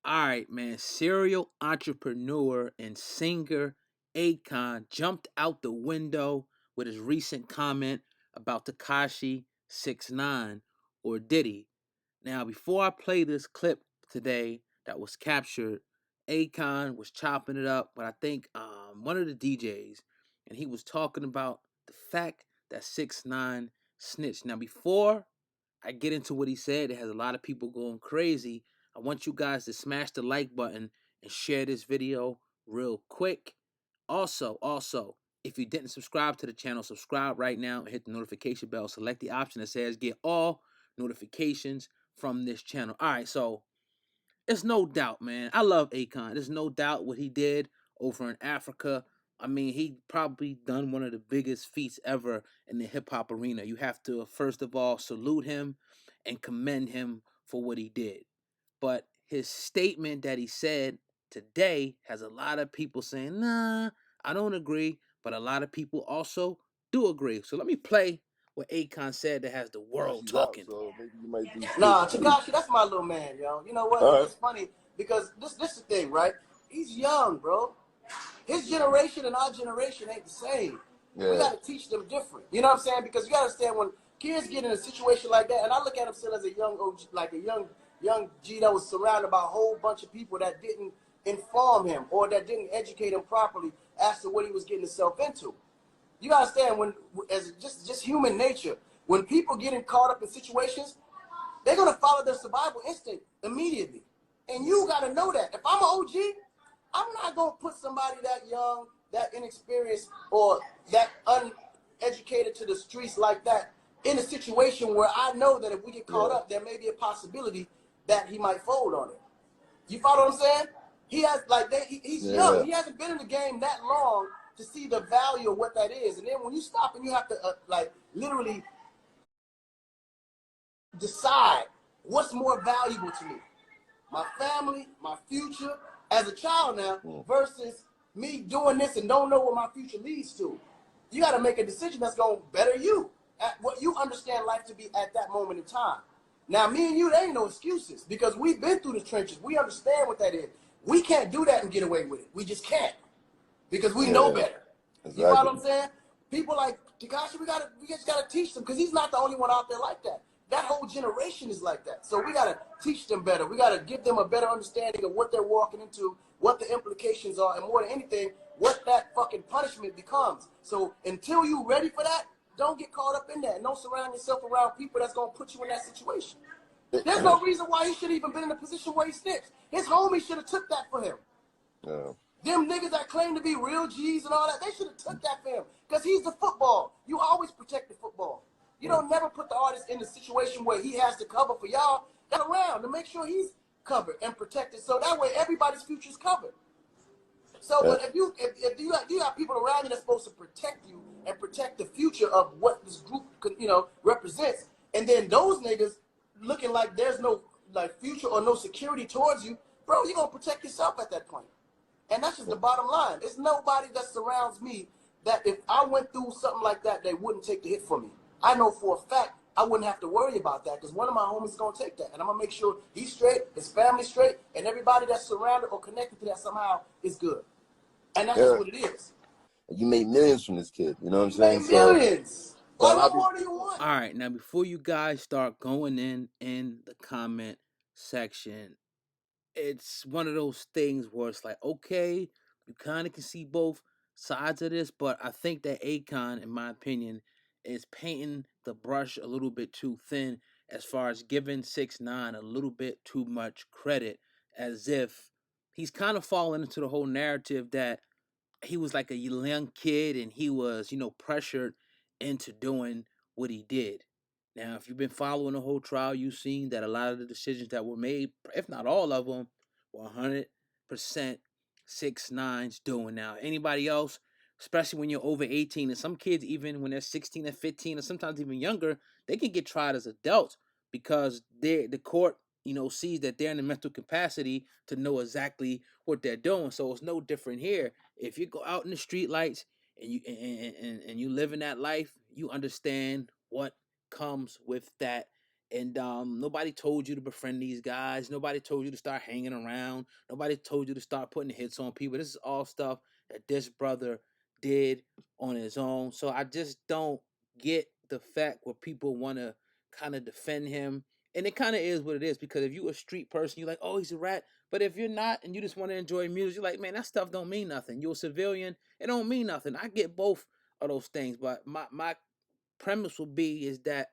All right, man. Serial entrepreneur and singer Akon jumped out the window with his recent comment about Takashi 6ix9ine or Diddy. Now, before I play this clip today that was captured, Akon was chopping it up, but I think one of the DJs, and he was talking about the fact that 6ix9ine snitched. Now, before I get into what he said, it has a lot of people going crazy. I want you guys to smash the like button and share this video real quick. Also, if you didn't subscribe to the channel, subscribe right now and hit the notification bell. Select the option that says get all notifications from this channel. All right, so it's no doubt, man. I love Akon. There's no doubt what he did over in Africa. I mean, he probably done one of the biggest feats ever in the hip hop arena. You have to first of all salute him and commend him for what he did. But his statement that he said today has a lot of people saying, "Nah, I don't agree," but a lot of people also do agree. So let me play what Akon said that has the world She's out, talking. so maybe you might be. Nah, Takashi, that's my little man, yo. You know what? All right. It's funny because this the thing, right? He's young, bro. His generation and our generation ain't the same. We Yeah. got to teach them different. You know what I'm saying? Because you got to understand when kids get in a situation like that, and I look at him still as a young OG, like a young G that was surrounded by a whole bunch of people that didn't inform him or that didn't educate him properly as to what he was getting himself into. You gotta understand when, as just human nature, when people getting caught up in situations, they're gonna follow their survival instinct immediately, and you gotta know that. If I'm an OG, I'm not gonna put somebody that young, that inexperienced, or that uneducated to the streets like that in a situation where I know that if we get caught up, there may be a possibility that he might fold on it. You follow what I'm saying? He has he's young. He hasn't been in the game that long to see the value of what that is. And then when you stop and you have to literally decide what's more valuable to me, my family, my future as a child now, versus me doing this and don't know what my future leads to. You got to make a decision that's going to better you at what you understand life to be at that moment in time. Now, me and you, there ain't no excuses because we've been through the trenches. We understand what that is. We can't do that and get away with it. We just can't because we know better. Exactly. You follow what I'm saying? People like Takashi, we just gotta teach them because he's not the only one out there like that. That whole generation is like that. So we gotta teach them better. We gotta give them a better understanding of what they're walking into, what the implications are, and more than anything, what that fucking punishment becomes. So until you're ready for that, don't get caught up in that. And don't surround yourself around people that's gonna put you in that situation. There's no reason why he should have even been in a position where he snitched. His homie should have took that for him. Yeah. Them niggas that claim to be real G's and all that, they should have took that for him. Because he's the football. You always protect the football. You don't never put the artist in a situation where he has to cover for y'all. Got around to make sure he's covered and protected. So that way everybody's future is covered. So but if you got people around you that's supposed to protect you and protect the future of what this group represents, and then those niggas looking like there's no future or no security towards you, bro, you're gonna protect yourself at that point. And that's just the bottom line. There's nobody that surrounds me that if I went through something like that, they wouldn't take the hit for me. I know for a fact I wouldn't have to worry about that because one of my homies is gonna take that, and I'm gonna make sure he's straight, his family's straight, and everybody that's surrounded or connected to that somehow is good. And that's just what it is. You made millions from this kid. You know what I'm saying? Made millions. So, what more do you want? All right, now before you guys start going in the comment section, it's one of those things where it's like, okay, you kind of can see both sides of this, but I think that Akon, in my opinion, is painting the brush a little bit too thin as far as giving 6ix9ine a little bit too much credit, as if he's kind of falling into the whole narrative that he was like a young kid and he was, pressured into doing what he did. Now, if you've been following the whole trial, you've seen that a lot of the decisions that were made, if not all of them, were 100% 6ix9ine's doing. Now, anybody else, especially when you're over 18, and some kids, even when they're 16 and 15, or sometimes even younger, they can get tried as adults because the court, sees that they're in the mental capacity to know exactly what they're doing. So it's no different here. If you go out in the street lights and you live in that life, you understand what comes with that And nobody told you to befriend these guys. Nobody told you to start hanging around. Nobody told you to start putting hits on people. This is all stuff that this brother did on his own. So I just don't get the fact where people want to kind of defend him. And it kind of is what it is, because if you a street person, you're like, oh, he's a rat. But if you're not and you just want to enjoy music, you're like, man, that stuff don't mean nothing. You're a civilian. It don't mean nothing. I get both of those things. But my premise will be is that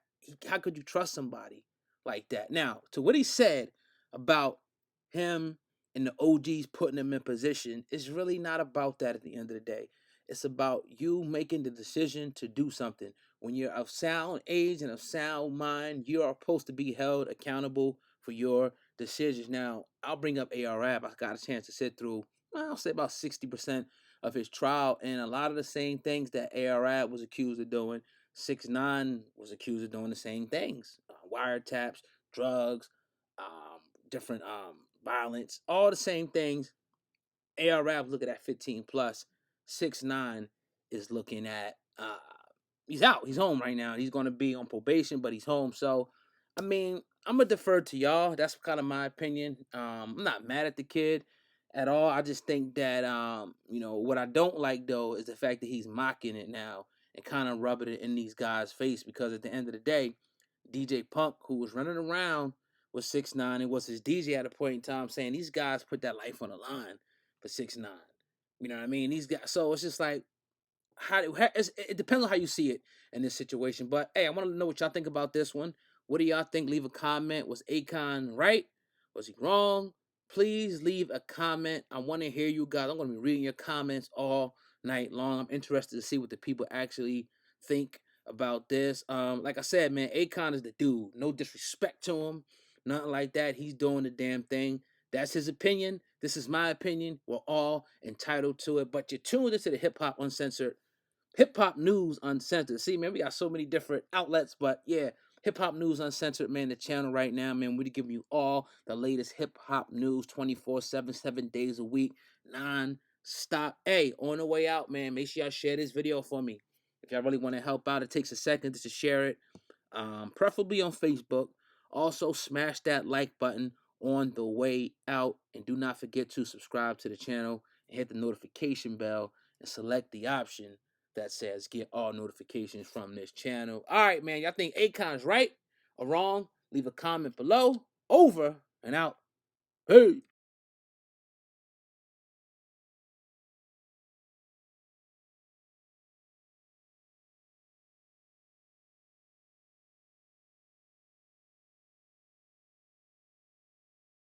how could you trust somebody like that? Now, to what he said about him and the OGs putting him in position, it's really not about that at the end of the day. It's about you making the decision to do something. When you're of sound age and of sound mind, you are supposed to be held accountable for your decisions. Now, I'll bring up ARAB. I got a chance to sit through, I'll say about 60% of his trial, and a lot of the same things that ARAB was accused of doing, 6ix9ine was accused of doing the same things: wiretaps, drugs, different violence, all the same things. ARAB looking at 15 plus. 6ix9ine is looking at he's out. He's home right now. He's gonna be on probation, but he's home. So I mean, I'm gonna defer to y'all. That's kind of my opinion. I'm not mad at the kid at all. I just think that what I don't like though is the fact that he's mocking it now and kind of rubbing it in these guys' face, because at the end of the day, DJ Punk, who was running around with 6ix9ine, it was his DJ at a point in time, saying these guys put that life on the line for 6ix9ine. You know what I mean? These guys. So it's just like, it depends on how you see it in this situation. But hey, I want to know what y'all think about this one. What do y'all think? Leave a comment. Was Akon right? Was he wrong? Please leave a comment. I want to hear you guys. I'm going to be reading your comments all night long. I'm interested to see what the people actually think about this. Like I said, man, Akon is the dude. No disrespect to him, nothing like that. He's doing the damn thing. That's his opinion. This is my opinion. We're all entitled to it. But you're tuned into the Hip Hop Uncensored, Hip Hop News Uncensored. See, man, we got so many different outlets, but yeah, Hip Hop News Uncensored, man, the channel right now, man, we're giving you all the latest hip hop news 24/7, 7 days a week, non-stop. Hey, on the way out, man, make sure y'all share this video for me. If y'all really want to help out, it takes a second just to share it, preferably on Facebook. Also, smash that like button on the way out, and do not forget to subscribe to the channel and hit the notification bell and select the option that says get all notifications from this channel. All right, man. Y'all think Akon's right or wrong? Leave a comment below. Over and out. Hey.